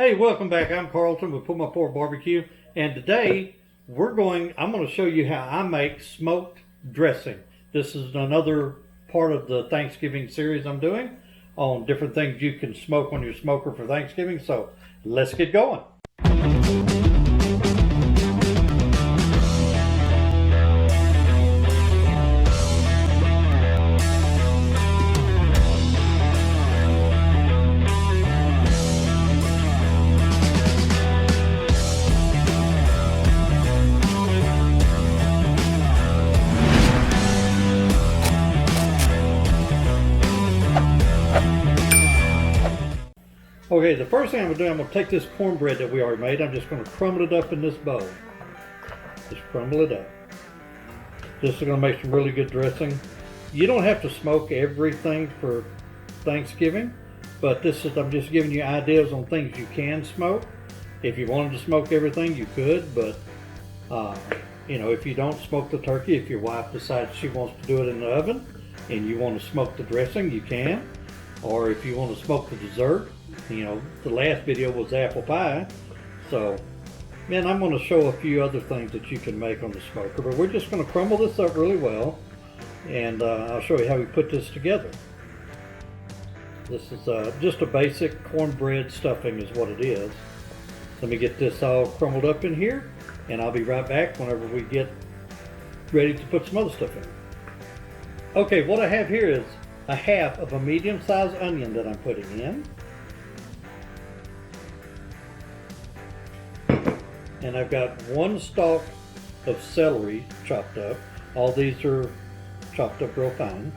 Hey, welcome back. I'm Carlton with Pull My Pork Barbecue, and today I'm going to show you how I make smoked dressing. This is another part of the Thanksgiving series I'm doing on different things you can smoke on your smoker for Thanksgiving. So let's get going. Okay, the first thing I'm going to do, I'm going to take this cornbread that we already made. I'm just going to crumble it up in this bowl. Just crumble it up. This is going to make some really good dressing. You don't have to smoke everything for Thanksgiving, but I'm just giving you ideas on things you can smoke. If you wanted to smoke everything, you could, but if you don't smoke the turkey, if your wife decides she wants to do it in the oven and you want to smoke the dressing, you can. Or if you want to smoke the dessert, the last video was apple pie. So, I'm going to show a few other things that you can make on the smoker. But we're just going to crumble this up really well, and I'll show you how we put this together. This is just a basic cornbread stuffing is what it is. Let me get this all crumbled up in here, and I'll be right back whenever we get ready to put some other stuff in. Okay, what I have here is a half of a medium-sized onion that I'm putting in. And I've got one stalk of celery chopped up. All these are chopped up real fine.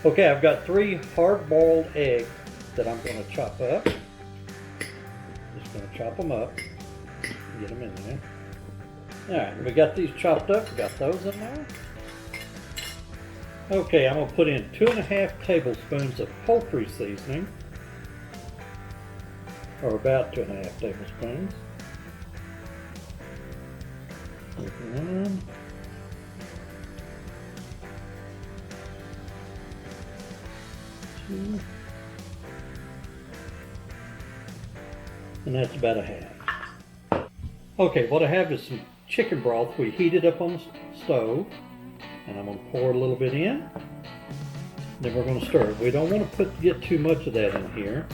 Okay, I've got 3 hard-boiled eggs that I'm going to chop up. Just going to chop them up. Get them in there. Alright, we got these chopped up. We got those in there. Okay, I'm going to put in 2.5 tablespoons of poultry seasoning. Or about 2.5 tablespoons. 1, 2, and that's about a half. Okay, what I have is some chicken broth. We heat it up on the stove, and I'm going to pour a little bit in. Then we're going to stir it. We don't want to get too much of that in here.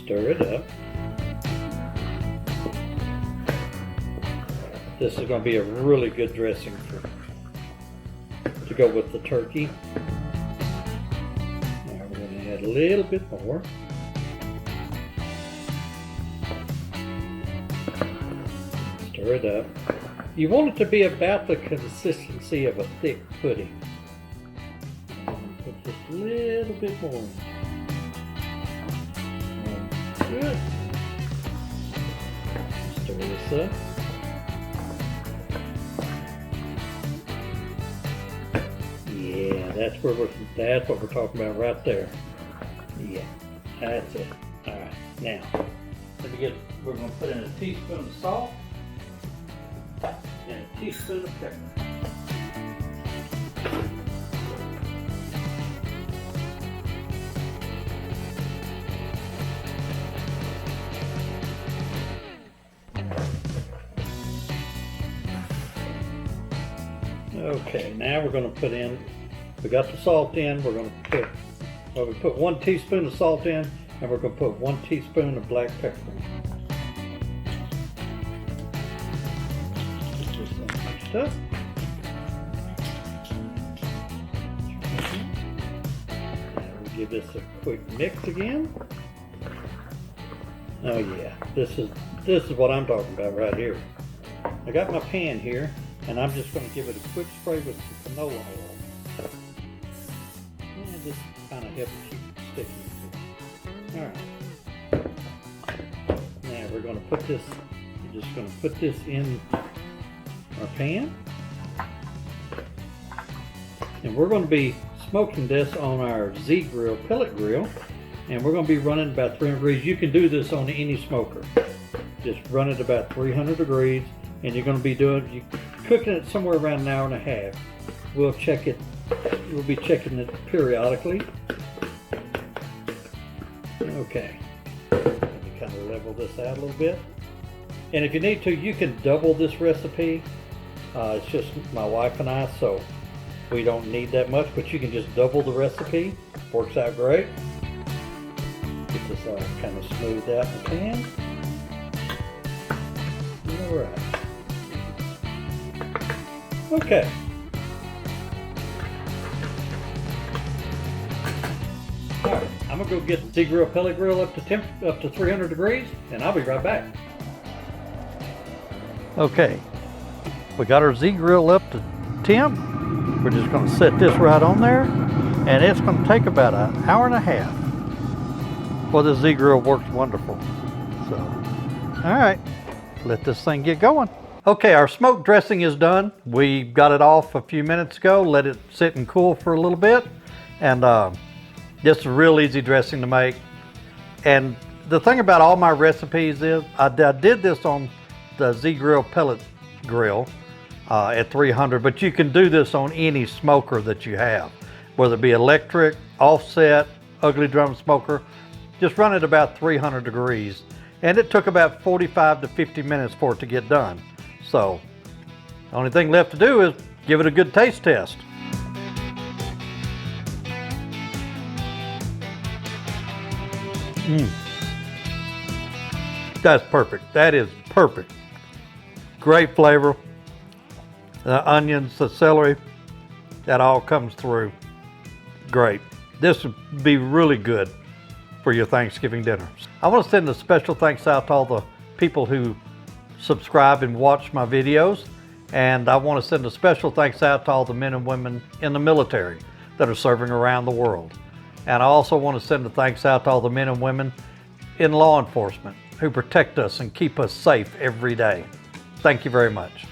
Stir it up. This is going to be a really good dressing to go with the turkey. Now we're going to add a little bit more. Stir it up. You want it to be about the consistency of a thick pudding. Put just a little bit more in. Good. Stir this up. Yeah, that's what we're talking about right there. Yeah, that's it. All right, now we're going to put in a teaspoon of salt and a teaspoon of pepper. Okay, now we're going to put in, we got the salt in, we put 1 teaspoon of salt in, and we're going to put 1 teaspoon of black pepper. Get this all mixed up. Now we'll give this a quick mix again. Oh yeah, this is what I'm talking about right here. I got my pan here, and I'm just going to give it a quick spray with some canola oil. And just kind of help keep it sticky. Alright. Now we're just going to put this in our pan. And we're going to be smoking this on our zgrill pellet grill. And we're going to be running about 300 degrees. You can do this on any smoker. Just run it about 300 degrees. And you're going to be cooking it somewhere around an hour and a half. We'll check it We'll be checking it periodically. Okay. Let me kind of level this out a little bit. And if you need to, you can double this recipe. It's just my wife and I, so we don't need that much, but you can just double the recipe. Works out great. Get this all kind of smoothed out in the pan. All right. Okay. All right, I'm gonna go get the zgrill pellet grill up to 300 degrees, and I'll be right back. Okay, we got our zgrill up to temp. We're just gonna set this right on there, and it's gonna take about an hour and a half. Well, the zgrill works wonderful. So, all right, let this thing get going. Okay, our smoked dressing is done. We got it off a few minutes ago, let it sit and cool for a little bit, and this is a real easy dressing to make. And the thing about all my recipes is I did this on the zgrill pellet grill at 300, but you can do this on any smoker that you have, whether it be electric, offset, ugly drum smoker. Just run it about 300 degrees, and it took about 45 to 50 minutes for it to get done. So the only thing left to do is give it a good taste test. That's perfect. That is perfect. Great flavor. The onions, the celery, that all comes through. Great. This would be really good for your Thanksgiving dinner. I want to send a special thanks out to all the people who subscribe and watch my videos. And I want to send a special thanks out to all the men and women in the military that are serving around the world. And I also want to send a thanks out to all the men and women in law enforcement who protect us and keep us safe every day. Thank you very much.